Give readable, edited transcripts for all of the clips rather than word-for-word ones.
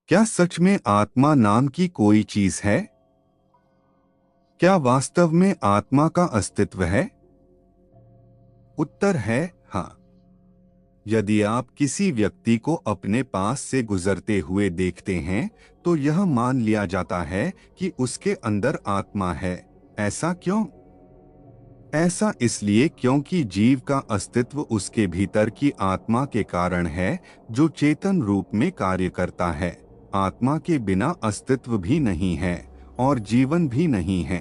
क्या सच में आत्मा नाम की कोई चीज है? क्या वास्तव में आत्मा का अस्तित्व है? उत्तर है हाँ। यदि आप किसी व्यक्ति को अपने पास से गुजरते हुए देखते हैं तो यह मान लिया जाता है कि उसके अंदर आत्मा है। ऐसा क्यों? ऐसा इसलिए क्योंकि जीव का अस्तित्व उसके भीतर की आत्मा के कारण है, जो चेतन रूप में कार्य करता है। आत्मा के बिना अस्तित्व भी नहीं है और जीवन भी नहीं है।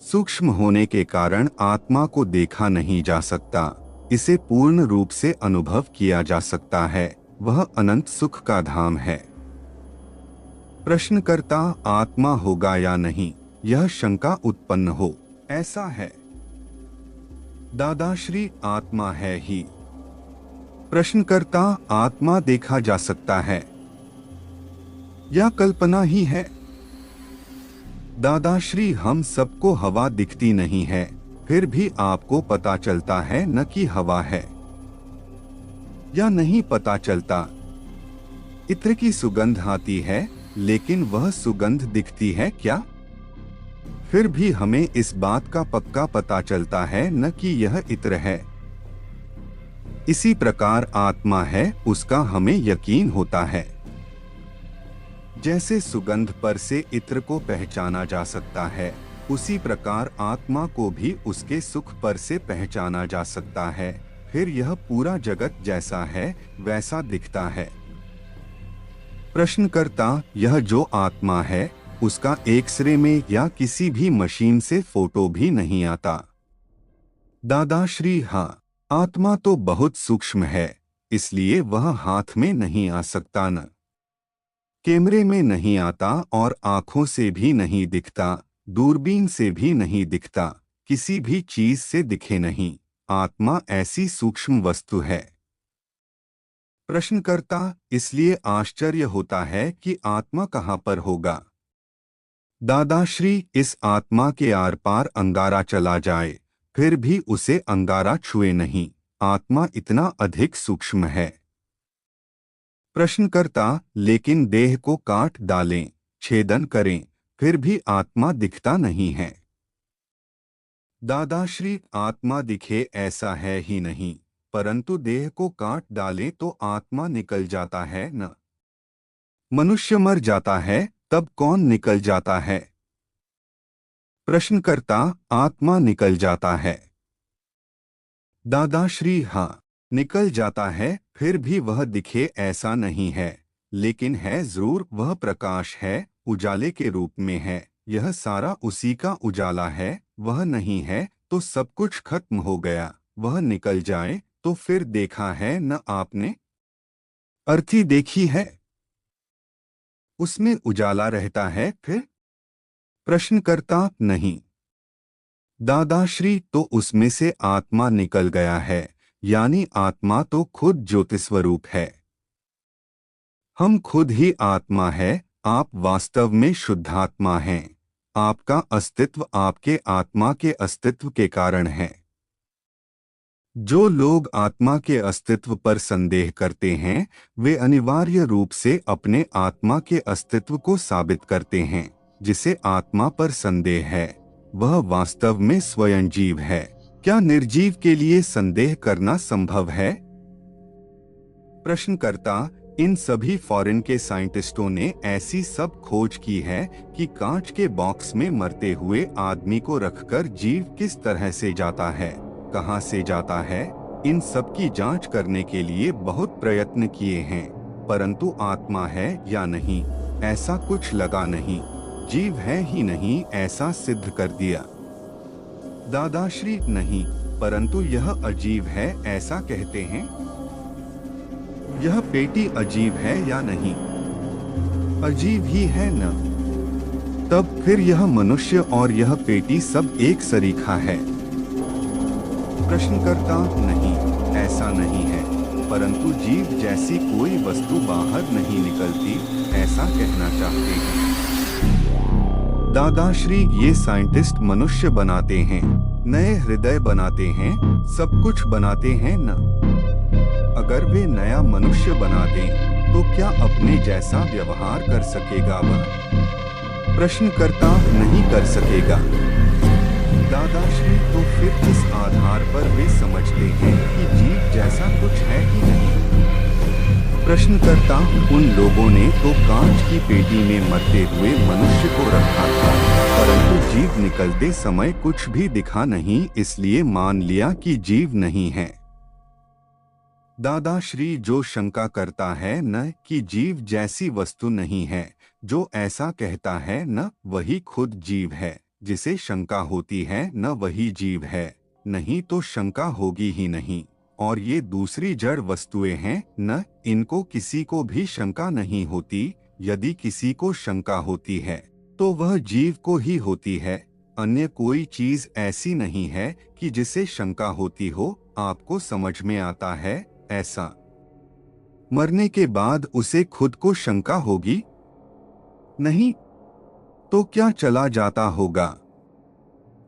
सूक्ष्म होने के कारण आत्मा को देखा नहीं जा सकता, इसे पूर्ण रूप से अनुभव किया जा सकता है। वह अनंत सुख का धाम है। प्रश्नकर्ता आत्मा होगा या नहीं, यह शंका उत्पन्न हो। ऐसा है। दादाश्री आत्मा है ही। प्रश्नकर्ता आत्मा देखा जा सकता है या कल्पना ही है? दादाश्री हम सबको हवा दिखती नहीं है, फिर भी आपको पता चलता है न कि हवा है, या नहीं पता चलता? इत्र की सुगंध आती है, लेकिन वह सुगंध दिखती है क्या? फिर भी हमें इस बात का पक्का पता चलता है न कि यह इत्र है। इसी प्रकार आत्मा है, उसका हमें यकीन होता है। जैसे सुगंध पर से इत्र को पहचाना जा सकता है, उसी प्रकार आत्मा को भी उसके सुख पर से पहचाना जा सकता है। फिर यह पूरा जगत जैसा है वैसा दिखता है। प्रश्नकर्ता यह जो आत्मा है उसका एक्सरे में या किसी भी मशीन से फोटो भी नहीं आता? दादाश्री हाँ, आत्मा तो बहुत सूक्ष्म है, इसलिए वह हाथ में नहीं आ सकता, न कैमरे में नहीं आता और आंखों से भी नहीं दिखता, दूरबीन से भी नहीं दिखता, किसी भी चीज से दिखे नहीं। आत्मा ऐसी सूक्ष्म वस्तु है। प्रश्नकर्ता इसलिए आश्चर्य होता है कि आत्मा कहाँ पर होगा? दादाश्री इस आत्मा के आर पार अंगारा चला जाए, फिर भी उसे अंगारा छुए नहीं। आत्मा इतना अधिक सूक्ष्म है। प्रश्नकर्ता लेकिन देह को काट डालें, छेदन करें, फिर भी आत्मा दिखता नहीं है। दादाश्री आत्मा दिखे ऐसा है ही नहीं, परंतु देह को काट डालें तो आत्मा निकल जाता है न? मनुष्य मर जाता है तब कौन निकल जाता है? प्रश्नकर्ता आत्मा निकल जाता है। दादाश्री हाँ, निकल जाता है, फिर भी वह दिखे ऐसा नहीं है, लेकिन है जरूर। वह प्रकाश है, उजाले के रूप में है। यह सारा उसी का उजाला है। वह नहीं है तो सब कुछ खत्म हो गया। वह निकल जाए तो फिर देखा है न आपने? अर्थी देखी है, उसमें उजाला रहता है फिर? प्रश्नकर्ता नहीं। दादाश्री तो उसमें से आत्मा निकल गया है, यानी आत्मा तो खुद ज्योतिस्वरूप है। हम खुद ही आत्मा है। आप वास्तव में शुद्धात्मा हैं। आपका अस्तित्व आपके आत्मा के अस्तित्व के कारण है। जो लोग आत्मा के अस्तित्व पर संदेह करते हैं, वे अनिवार्य रूप से अपने आत्मा के अस्तित्व को साबित करते हैं। जिसे आत्मा पर संदेह है, वह वास्तव में स्वयं जीव है। क्या निर्जीव के लिए संदेह करना संभव है? प्रश्नकर्ता इन सभी फॉरेन के साइंटिस्टों ने ऐसी सब खोज की है कि कांच के बॉक्स में मरते हुए आदमी को रखकर जीव किस तरह से जाता है, कहां से जाता है, इन सब की जांच करने के लिए बहुत प्रयत्न किए हैं, परंतु आत्मा है या नहीं ऐसा कुछ लगा नहीं। जीव है ही नहीं ऐसा सिद्ध कर दिया। दादाश्री नहीं, परंतु यह अजीब है ऐसा कहते हैं। यह पेटी अजीब है या नहीं? अजीब ही है न? तब फिर यह मनुष्य और यह पेटी सब एक सरीखा है। प्रश्नकर्ता नहीं, ऐसा नहीं है, परंतु जीव जैसी कोई वस्तु बाहर नहीं निकलती ऐसा कहना चाहते हैं। दादाश्री ये साइंटिस्ट मनुष्य बनाते हैं, नए हृदय बनाते हैं, सब कुछ बनाते हैं न? अगर वे नया मनुष्य बना दें तो क्या अपने जैसा व्यवहार कर सकेगा वह? प्रश्नकर्ता नहीं कर सकेगा। दादाश्री तो फिर किस आधार पर वे समझते हैं कि जीव जैसा कुछ है ही नहीं? प्रश्नकर्ता उन लोगों ने तो कांच की पेटी में मरते हुए मनुष्य को रखा था, परंतु जीव निकलते समय कुछ भी दिखा नहीं, इसलिए मान लिया कि जीव नहीं है। दादाश्री जो शंका करता है न कि जीव जैसी वस्तु नहीं है, जो ऐसा कहता है न वही खुद जीव है, जिसे शंका होती है न वही जीव है, नहीं तो शंका होगी ही नहीं। और ये दूसरी जड़ वस्तुएं हैं न, इनको किसी को भी शंका नहीं होती। यदि किसी को शंका होती है तो वह जीव को ही होती है, अन्य कोई चीज ऐसी नहीं है कि जिसे शंका होती हो। आपको समझ में आता है ऐसा? मरने के बाद उसे खुद को शंका होगी? नहीं, तो क्या चला जाता होगा?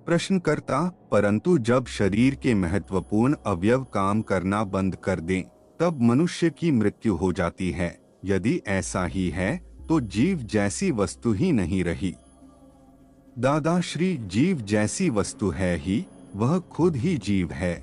प्रश्नकर्ता परंतु जब शरीर के महत्वपूर्ण अवयव काम करना बंद कर दें, तब मनुष्य की मृत्यु हो जाती है। यदि ऐसा ही है तो जीव जैसी वस्तु ही नहीं रही। दादाश्री जीव जैसी वस्तु है ही, वह खुद ही जीव है।